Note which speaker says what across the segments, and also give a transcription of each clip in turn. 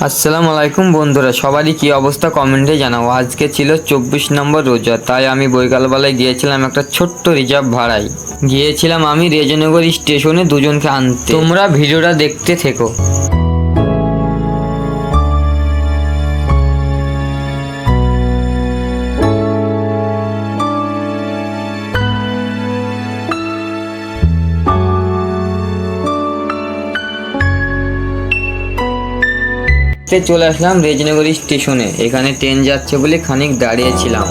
Speaker 1: আসসালামু আলাইকুম বন্ধুরা, সবারই কি অবস্থা কমেন্টে জানাও। আজকে ছিল 24 নম্বর রোজা, তাই আমি বৈকালবেলায় গিয়েছিলাম একটা ছোট্ট রিজার্ভ ভাড়ায়। গিয়েছিলাম আমি রেজনগর স্টেশনে দুজনকে আনতে। তোমরা ভিডিওটা দেখতে থেকো। চলে আসলাম রেজনগর স্টেশনে। এখানে ট্রেন যাচ্ছে বলে খানিক দাঁড়িয়েছিলাম।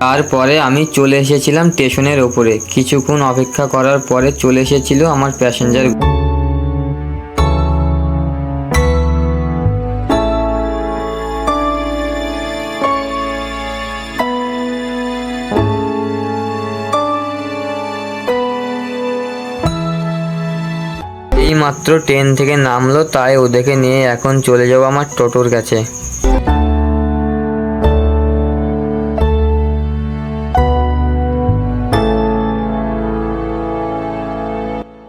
Speaker 1: তারপরে আমি চলে এসেছিলাম স্টেশনের ওপরে। কিছুক্ষণ অপেক্ষা করার পরে চলে এসেছিল আমার প্যাসেঞ্জার। এই মাত্র ট্রেন থেকে নামলো, তাই ওদেরকে নিয়ে এখন চলে যাবো আমার টোটোর কাছে।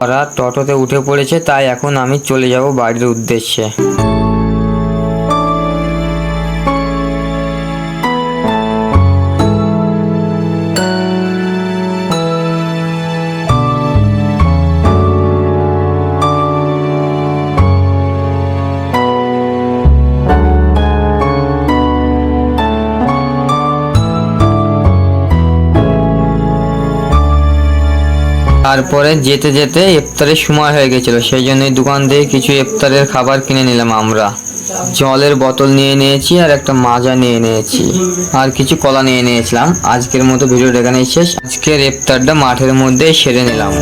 Speaker 1: ওরা টোটোতে উঠে পড়েছে, তাই এখন আমি চলে যাব বাড়ির উদ্দেশ্যে। তারপরে যেতে যেতে ইফতারের সময় হয়ে গেছিল, সেই জন্য দোকান থেকে কিছু ইফতারের খাবার কিনে নিলাম আমরা। জলের বোতল নিয়ে নিয়েছি আর একটা মাজা নিয়ে নিয়েছি আর কিছু কলা নিয়ে নিয়েছিলাম। আজকের মতো ভিডিওটা এখানেই শেষ। আজকের ইফতারটা মাঠের মধ্যেই সেরে নিলাম।